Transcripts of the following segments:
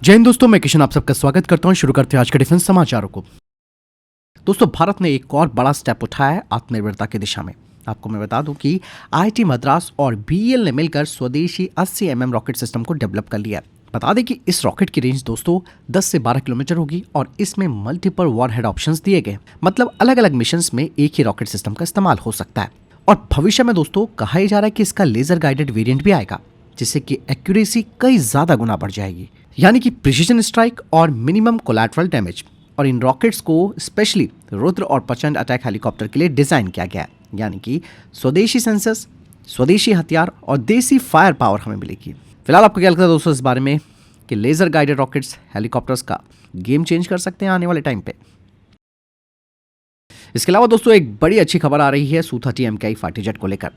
जय हिंद दोस्तों, मैं किशन आप सबका स्वागत करता हूं। शुरू करते हैं आज के डिफेंस समाचारों को। दोस्तों, भारत ने एक और बड़ा स्टेप उठाया है आत्मनिर्भरता की दिशा में। आपको मैं बता दूं कि आईआईटी मद्रास और बीईएल ने मिलकर स्वदेशी 80 रॉकेट सिस्टम को डेवलप कर लिया है। बता दें कि इस रॉकेट की रेंज दोस्तों 10 से 12 किलोमीटर होगी और इसमें मल्टीपल वॉरहेड ऑप्शंस दिए गए। मतलब अलग अलग मिशंस में एक ही रॉकेट सिस्टम का इस्तेमाल हो सकता है। और भविष्य में दोस्तों कहा जा रहा है कि इसका लेजर गाइडेड वेरिएंट भी आएगा, जिससे कि एक्यूरेसी कई ज्यादा गुना बढ़ जाएगी, यानी कि प्रिसीजन स्ट्राइक और मिनिमम कोलैटरल डैमेज। और इन रॉकेट्स को स्पेशली रुद्र और प्रचंड अटैक हेलीकॉप्टर के लिए डिजाइन किया गया है, यानी कि स्वदेशी सेंसर्स, स्वदेशी हथियार और देसी फायर पावर हमें मिलेगी। फिलहाल आपको क्या लगता है दोस्तों इस बारे में कि लेजर गाइडेड रॉकेट्स हेलीकॉप्टर्स का गेम चेंज कर सकते हैं आने वाले टाइम पे? इसके अलावा दोस्तों एक बड़ी अच्छी खबर आ रही है Su-30 MKI फाइटर जेट को लेकर।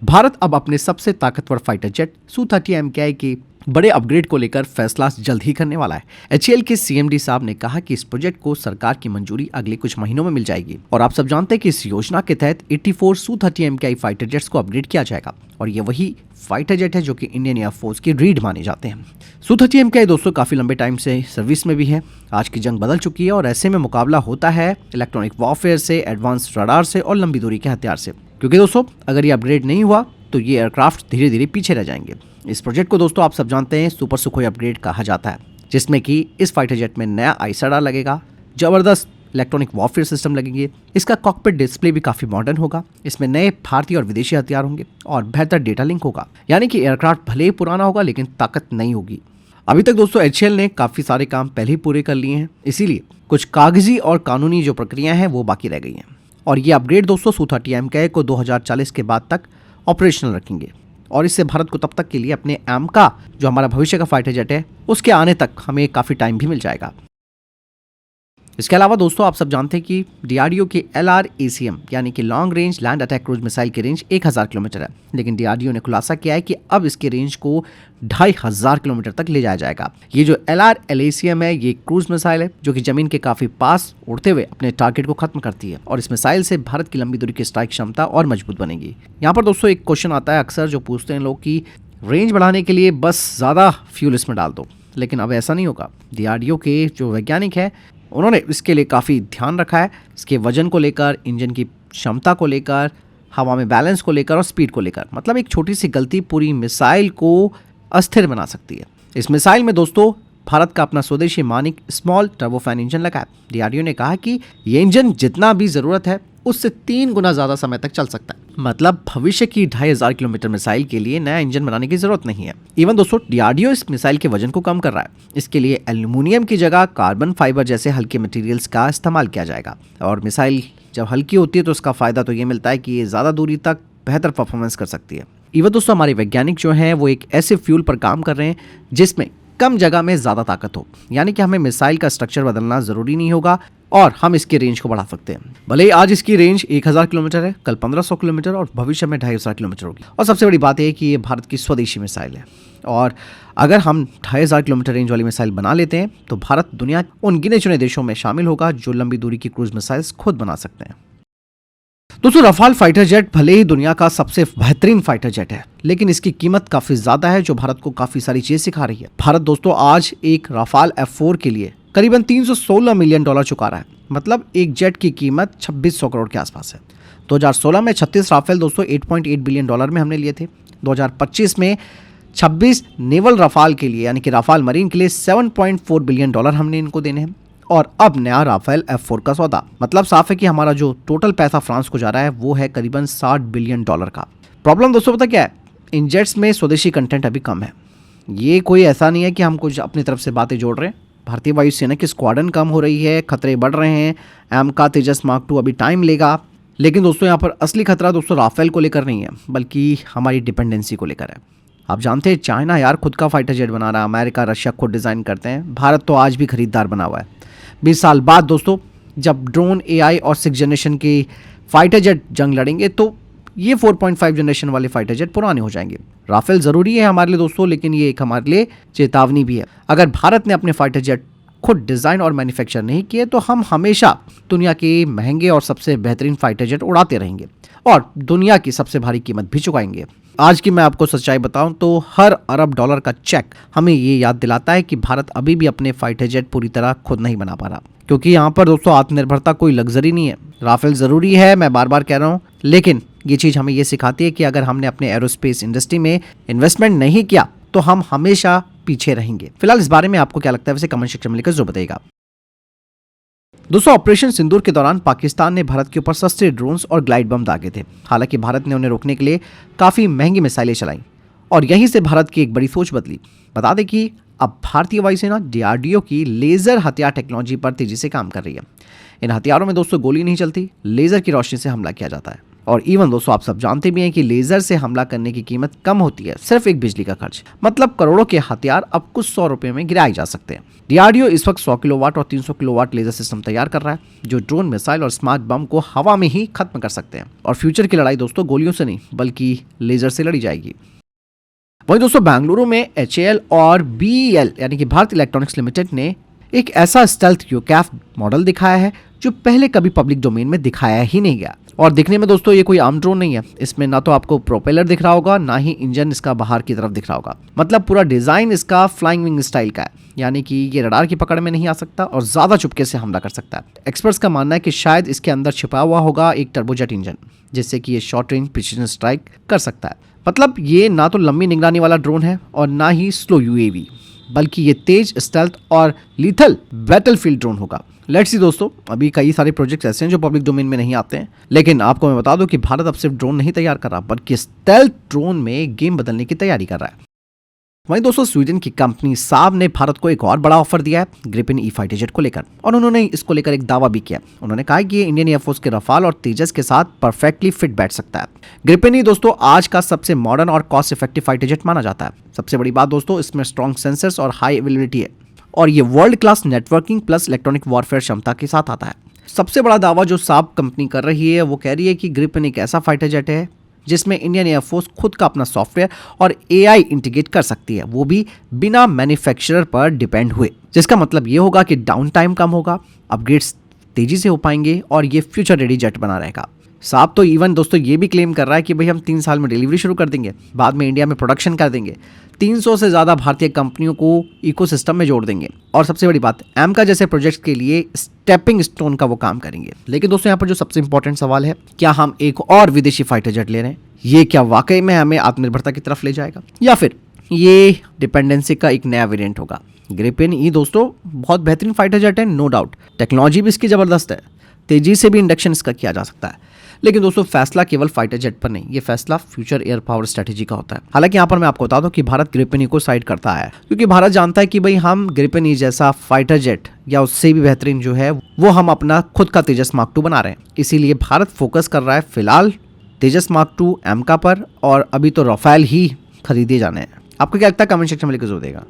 भारत अब अपने सबसे ताकतवर फाइटर जेट Su-30 MKI के बड़े अपग्रेड को लेकर फैसला जल्द ही करने वाला है। एचएएल के सीएमडी साहब ने कहा कि इस प्रोजेक्ट को सरकार की मंजूरी अगले कुछ महीनों में मिल जाएगी। और आप सब जानते हैं कि इस योजना के तहत 84 Su-30 MKI फाइटर जेट्स को अपग्रेड किया जाएगा और ये वही फाइटर जेट है जो कि इंडियन एयरफोर्स की रीढ़ माने जाते हैं। Su-30 MKI दोस्तों काफी लंबे टाइम से सर्विस में भी है। आज की जंग बदल चुकी है और ऐसे में मुकाबला होता है इलेक्ट्रॉनिक वॉरफेयर से, एडवांस रडार से और लंबी दूरी के हथियार से। क्योंकि दोस्तों अगर ये अपग्रेड नहीं हुआ तो ये एयरक्राफ्ट धीरे धीरे पीछे रह जाएंगे। इस प्रोजेक्ट को दोस्तों आप सब जानते हैं सुपर सुखोई अपग्रेड कहा जाता है, जिसमें कि इस फाइटर जेट में नया आईएस रडार लगेगा, जबरदस्त इलेक्ट्रॉनिक वॉरफेयर सिस्टम लगेंगे, इसका कॉकपिट डिस्प्ले भी काफी मॉडर्न होगा, इसमें नए भारतीय और विदेशी हथियार होंगे और बेहतर डेटा लिंक होगा। यानी कि एयरक्राफ्ट भले ही पुराना होगा लेकिन ताकत नहीं होगी। अभी तक दोस्तों एचएएल ने काफी सारे काम पहले ही पूरे कर लिए हैं, इसीलिए कुछ कागजी और कानूनी जो प्रक्रियाएं हैं वो बाकी रह गई हैं। और ये अपग्रेड दोस्तों Su-30 MKI को 2040 के बाद तक ऑपरेशनल रखेंगे और इससे भारत को तब तक के लिए अपने AMCA जो हमारा भविष्य का फाइटर जेट है उसके आने तक हमें काफ़ी टाइम भी मिल जाएगा। इसके अलावा दोस्तों आप सब जानते हैं कि डीआरडीओ के LRACM यानी कि long range land attack cruise missile की रेंज 1000 किलोमीटर है, लेकिन डीआरडीओ ने खुलासा किया है कि अब इसकी रेंज को 2500 किलोमीटर तक ले जाया जाएगा। ये जो LRACM है ये क्रूज मिसाइल है जो कि जमीन के काफी पास उड़ते हुए अपने टारगेट को खत्म करती है और इस मिसाइल से भारत की लंबी दूरी की स्ट्राइक क्षमता और मजबूत बनेगी। यहाँ पर दोस्तों एक क्वेश्चन आता है अक्सर जो पूछते हैं लोग कि रेंज बढ़ाने के लिए बस ज्यादा फ्यूल इसमें डाल दो, लेकिन अब ऐसा नहीं होगा। डीआरडीओ के जो वैज्ञानिक है उन्होंने इसके लिए काफ़ी ध्यान रखा है, इसके वजन को लेकर, इंजन की क्षमता को लेकर, हवा में बैलेंस को लेकर और स्पीड को लेकर। मतलब एक छोटी सी गलती पूरी मिसाइल को अस्थिर बना सकती है। इस मिसाइल में दोस्तों भारत का अपना स्वदेशी मानिक स्मॉल टर्बोफैन इंजन लगा है। डीआरडीओ ने कहा कि ये इंजन जितना भी ज़रूरत है उससे 3 गुना ज़्यादा समय तक चल सकता है। मतलब भविष्य की 2500 किलोमीटर मिसाइल के लिए नया इंजन बनाने की जरूरत नहीं है। इवन दोस्तों डीआरडीओ इस मिसाइल के वजन को कम कर रहा है। इसके लिए एल्यूमिनियम की जगह कार्बन फाइबर जैसे हल्के मटेरियल्स का इस्तेमाल किया जाएगा। और मिसाइल जब हल्की होती है तो उसका फ़ायदा तो ये मिलता है कि ये ज़्यादा दूरी तक बेहतर परफॉर्मेंस कर सकती है। इवन दोस्तों हमारे वैज्ञानिक जो हैं वो एक ऐसे फ्यूल पर काम कर रहे हैं जिसमें कम जगह में ज़्यादा ताकत हो, यानी कि हमें मिसाइल का स्ट्रक्चर बदलना ज़रूरी नहीं होगा और हम इसकी रेंज को बढ़ा सकते हैं। भले ही आज इसकी रेंज 1000 किलोमीटर है, कल 1500 किलोमीटर और भविष्य में 2500 किलोमीटर होगी। और सबसे बड़ी बात यह है कि ये भारत की स्वदेशी मिसाइल है और अगर हम 2500 किलोमीटर रेंज वाली मिसाइल बना लेते हैं तो भारत दुनिया उन गिने चुने देशों में शामिल होगा जो लंबी दूरी की क्रूज मिसाइल्स खुद बना सकते हैं। दोस्तों रफाल फाइटर जेट भले ही दुनिया का सबसे बेहतरीन फाइटर जेट है, लेकिन इसकी कीमत काफी ज्यादा है जो भारत को काफी सारी चीजें सिखा रही है। भारत दोस्तों आज एक राफाल F4 के लिए करीबन $316 मिलियन चुका रहा है। मतलब एक जेट की कीमत 2600 करोड़ के आसपास है। 2016 में 36 राफेल दोस्तों $8.8 बिलियन में हमने लिए थे। 2025 में 26 नेवल राफाल के लिए यानी कि राफाल मरीन के लिए $7.4 बिलियन हमने इनको देने हैं। और अब नया राफेल F4 का सौदा, मतलब साफ है कि हमारा जो टोटल पैसा फ्रांस को जा रहा है वो है करीबन $60 बिलियन का। प्रॉब्लम दोस्तों पता क्या है, इन जेट्स में स्वदेशी कंटेंट अभी कम है। ये कोई ऐसा नहीं है कि हम कुछ अपनी तरफ से बातें जोड़ रहे हैं। भारतीय वायुसेना की स्क्वाड्रन कम हो रही है, खतरे बढ़ रहे हैं। AMCA तेजस मार्क 2 अभी टाइम लेगा, लेकिन दोस्तों यहाँ पर असली खतरा दोस्तों राफेल को लेकर नहीं है बल्कि हमारी डिपेंडेंसी को लेकर है। आप जानते हैं चाइना यार खुद का फाइटर जेट बना रहा है, अमेरिका रशिया खुद डिज़ाइन करते हैं, भारत तो आज भी खरीदार बना हुआ है। 20 साल बाद दोस्तों जब ड्रोन AI और 6 जनरेशन की फाइटर जेट जंग लड़ेंगे तो ये 4.5 जनरेशन वाले फाइटर जेट पुराने हो जाएंगे। राफेल ज़रूरी है हमारे लिए दोस्तों, लेकिन ये एक हमारे लिए चेतावनी भी है। अगर भारत ने अपने फाइटर जेट खुद डिज़ाइन और मैन्युफैक्चर नहीं किए तो हम हमेशा दुनिया के महंगे और सबसे बेहतरीन फाइटर जेट उड़ाते रहेंगे और दुनिया की सबसे भारी कीमत भी चुकाएंगे। आज की मैं आपको सच्चाई बताऊं तो हर अरब डॉलर का चेक हमें ये याद दिलाता है कि भारत अभी भी अपने फाइटर जेट पूरी तरह खुद नहीं बना पा रहा, क्योंकि यहाँ पर दोस्तों आत्मनिर्भरता कोई लग्जरी नहीं है। राफेल जरूरी है, मैं बार बार कह रहा हूँ, लेकिन ये चीज हमें ये सिखाती है कि अगर हमने अपने एरोस्पेस इंडस्ट्री में इन्वेस्टमेंट नहीं किया तो हम हमेशा पीछे रहेंगे। फिलहाल इस बारे में आपको क्या लगता है, वैसे कमेंट सेक्शन में लिखकर जरूर बताइएगा। दोस्तों, ऑपरेशन सिंदूर के दौरान पाकिस्तान ने भारत के ऊपर सस्ते ड्रोन्स और ग्लाइड बम दागे थे। हालांकि भारत ने उन्हें रोकने के लिए काफी महंगी मिसाइलें चलाई और यहीं से भारत की एक बड़ी सोच बदली। बता दें कि अब भारतीय वायुसेना DRDO की लेजर हथियार टेक्नोलॉजी पर तेजी से काम कर रही है। इन हथियारों में दोस्तों गोली नहीं चलती, लेजर की रोशनी से हमला किया जाता है। और इवन दोस्तों आप सब जानते भी हैं कि लेजर से हमला करने की कीमत कम होती है, सिर्फ एक बिजली का खर्च। मतलब करोड़ों के हथियार अब कुछ 100 रुपए में गिराए जा सकते हैं। DRDO इस वक्त 100 किलोवाट और 300 किलोवाट लेजर सिस्टम तैयार कर रहा है, जो ड्रोन, मिसाइल और स्मार्ट बम को हवा में ही खत्म कर सकते हैं। और फ्यूचर की लड़ाई दोस्तों गोलियों से नहीं बल्कि लेजर से लड़ी जाएगी। वहीं दोस्तों बेंगलुरु में HAL और BEL यानी कि भारत इलेक्ट्रॉनिक्स लिमिटेड ने एक ऐसा स्टेल्थ यूकैफ मॉडल दिखाया है जो पहले कभी पब्लिक डोमेन में दिखाया ही नहीं गया। और दिखने में दोस्तों ये कोई आम ड्रोन नहीं है। इसमें ना तो आपको प्रोपेलर दिख रहा होगा, ना ही इंजन इसका बाहर की तरफ दिख रहा होगा। मतलब पूरा डिजाइन इसका फ्लाइंग विंग स्टाइल का है, यानी कि ये रडार की पकड़ में नहीं आ सकता और ज्यादा चुपके से हमला कर सकता है। एक्सपर्ट्स का मानना है कि शायद इसके अंदर छिपा हुआ होगा एक टर्बोजेट इंजन, जिससे कि ये शॉर्ट रेंज प्रिसीजन स्ट्राइक कर सकता है। मतलब ये ना तो लंबी निगरानी वाला ड्रोन है और ना ही स्लो UAV, बल्कि ये तेज, स्टेल्थ और लीथल बैटलफील्ड ड्रोन होगा। लेट्स सी दोस्तों, अभी कई सारे प्रोजेक्ट्स ऐसे हैं जो पब्लिक डोमेन में नहीं आते हैं, लेकिन आपको मैं बता दूं कि भारत अब सिर्फ ड्रोन नहीं तैयार कर रहा, बल्कि स्टेल्थ ड्रोन में गेम बदलने की तैयारी कर रहा है। वहीं दोस्तों स्वीडन की कंपनी साब ने भारत को एक और बड़ा ऑफर दिया है ग्रिपेन ई फाइटर जेट को लेकर, और उन्होंने इसको लेकर एक दावा भी किया। उन्होंने कहा कि ये इंडियन एयरफोर्स के रफाल और तेजस के साथ परफेक्टली फिट बैठ सकता है। ग्रिपेन ई दोस्तों आज का सबसे मॉडर्न और कॉस्ट इफेक्टिव फाइटर जेट माना जाता है। सबसे बड़ी बात दोस्तों, इसमें स्ट्रॉन्ग सेंसर्स और हाई अवेलेबिलिटी है, और ये world class networking plus electronic warfare क्षमता के साथ आता है। सबसे बड़ा दावा जो साब कंपनी कर रही है वो कह रही है कि ग्रिपेन एक ऐसा फाइटर जेट है जिसमें इंडियन एयरफोर्स खुद का अपना सॉफ्टवेयर और AI इंटीग्रेट कर सकती है, वो भी बिना मैन्युफैक्चरर पर डिपेंड हुए। जिसका मतलब ये होगा कि डाउन टाइम कम होगा, अपग्रेड्स तेजी से हो पाएंगे और ये फ्यूचर रेडी जेट बना रहेगा। साहब तो इवन दोस्तों ये भी क्लेम कर रहा है कि भाई हम 3 साल में डिलीवरी शुरू कर देंगे, बाद में इंडिया में प्रोडक्शन कर देंगे, 300 से ज़्यादा भारतीय कंपनियों को इकोसिस्टम में जोड़ देंगे, और सबसे बड़ी बात AMCA जैसे प्रोजेक्ट्स के लिए स्टेपिंग स्टोन का वो काम करेंगे। लेकिन दोस्तों यहाँ पर जो सबसे इंपॉर्टेंट सवाल है, क्या हम एक और विदेशी फाइटर जेट ले रहे हैं? ये क्या वाकई में हमें आत्मनिर्भरता की तरफ ले जाएगा, या फिर ये डिपेंडेंसी का एक नया वेरिएंट होगा? ग्रिपेन ई दोस्तों बहुत बेहतरीन फाइटर जेट है, नो डाउट। टेक्नोलॉजी भी इसकी ज़बरदस्त है, तेजी से भी इंडक्शन इसका किया जा सकता है। लेकिन दोस्तों फैसला केवल फाइटर जेट पर नहीं, ये फैसला फ्यूचर एयर पावर स्ट्रेटेजी का होता है। हालांकि यहाँ पर मैं आपको बता दूं कि भारत ग्रिपेन ई को साइड करता है, क्योंकि भारत जानता है कि भाई हम ग्रिपेन ई जैसा फाइटर जेट या उससे भी बेहतरीन जो है वो हम अपना खुद का तेजस मार्क 2 बना रहे हैं। इसीलिए भारत फोकस कर रहा है फिलहाल तेजस मार्क 2 AMCA पर, और अभी तो राफेल ही खरीदे जाने हैं। आपको क्या लगता है? कमेंट सेक्शन में लिखकर जरूर देगा।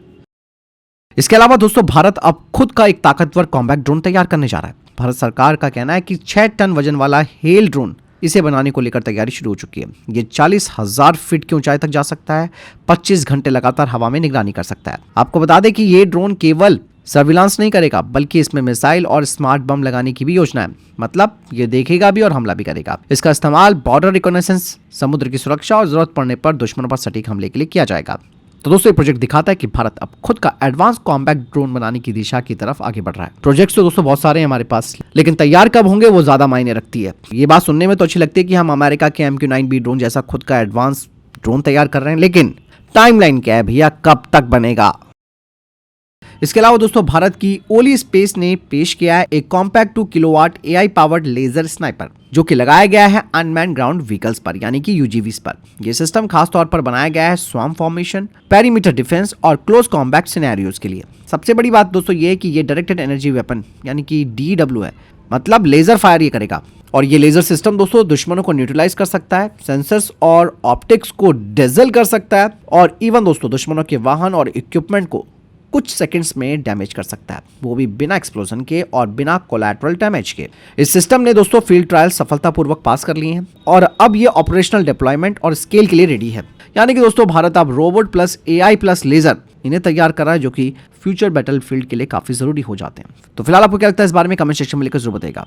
इसके अलावा दोस्तों भारत अब खुद का एक ताकतवर कॉम्बैट ड्रोन तैयार करने जा रहा है। भारत सरकार का कहना है कि 6 टन वजन वाला हेल ड्रोन इसे बनाने को लेकर तैयारी शुरू हो चुकी है। ये 40,000 फीट की ऊंचाई तक जा सकता है, 25 घंटे लगातार हवा में निगरानी कर सकता है। आपको बता दें कि ये ड्रोन केवल सर्विलांस नहीं करेगा, बल्कि इसमें मिसाइल और स्मार्ट बम लगाने की भी योजना है। मतलब ये देखेगा भी और हमला भी करेगा। इसका इस्तेमाल बॉर्डर रिकॉनेसेंस, समुद्र की सुरक्षा और जरूरत पड़ने पर दुश्मनों पर सटीक हमले के लिए किया जाएगा। तो दोस्तों ये प्रोजेक्ट दिखाता है कि भारत अब खुद का एडवांस कॉम्बैट ड्रोन बनाने की दिशा की तरफ आगे बढ़ रहा है। प्रोजेक्ट्स तो दोस्तों बहुत सारे हैं हमारे पास, लेकिन तैयार कब होंगे वो ज्यादा मायने रखती है। ये बात सुनने में तो अच्छी लगती है कि हम अमेरिका के MQ-9B ड्रोन जैसा खुद का एडवांस ड्रोन तैयार कर रहे हैं, लेकिन टाइमलाइन क्या है भैया, कब तक बनेगा? इसके अलावा दोस्तों भारत की ओली स्पेस ने पेश किया है एक compact 2 kilowatt AI powered laser sniper, जो कि लगाया गया है अनमैन ग्राउंड व्हीकल्स पर यानी कि UGVs पर। यह सिस्टम खास तौर पर बनाया गया है स्वैम फॉर्मेशन, पेरीमीटर डिफेंस और क्लोज कॉम्बैट सिनेरियोज के लिए। सबसे बड़ी बात दोस्तों ये है कि ये डायरेक्टेड एनर्जी वेपन यानी कि DW है, मतलब लेजर फायर ये करेगा। और ये लेजर सिस्टम दोस्तों दुश्मनों को न्यूट्रलाइज कर सकता है, सेंसर्स और ऑप्टिक्स को डेजल कर सकता है, और इवन दोस्तों दुश्मनों के वाहन और इक्विपमेंट को कुछ सेकंड्स में डैमेज कर सकता है, वो भी बिना एक्सप्लोजन के और बिना कोलैटरल डैमेज के। इस सिस्टम ने दोस्तों फील्ड ट्रायल सफलतापूर्वक पास कर लिए हैं और अब ये ऑपरेशनल डिप्लॉयमेंट और स्केल के लिए रेडी है। यानी कि दोस्तों भारत अब robot plus AI plus laser इन्हें तैयार कर रहा है, जो कि फ्यूचर बैटलफील्ड के लिए काफी जरूरी हो जाते हैं। तो फिलहाल आपको क्या लगता है इस बारे में कमेंट सेक्शन में लिखकर जरूर बताइएगा।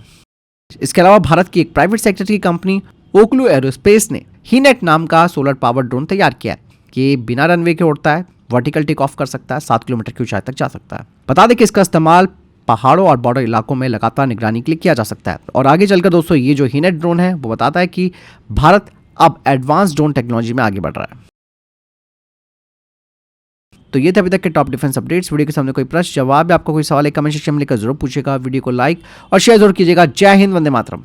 इसके अलावा भारत की एक प्राइवेट सेक्टर की कंपनी ओक्लू एरोस्पेस ने हीनेट नाम का सोलर पावर ड्रोन तैयार किया है कि बिना रनवे के उड़ता है, वर्टिकल टेक ऑफ कर सकता है, 7 किलोमीटर की ऊंचाई तक जा सकता है। बता दें कि इसका इस्तेमाल पहाड़ों और बॉर्डर इलाकों में लगातार निगरानी के लिए किया जा सकता है। और आगे चलकर दोस्तों ये जो हीनेट ड्रोन है वो बताता है कि भारत अब एडवांस ड्रोन टेक्नोलॉजी में आगे बढ़ रहा है। तो ये थे अभी तक के टॉप डिफेंस अपडेट्स। वीडियो के सामने कोई प्रश्न जवाब या आपका कोई सवाल है कमेंट सेक्शन में लिखकर जरूर पूछेगा। वीडियो को लाइक और शेयर जरूर कीजिएगा। जय हिंद, वंदे मातरम।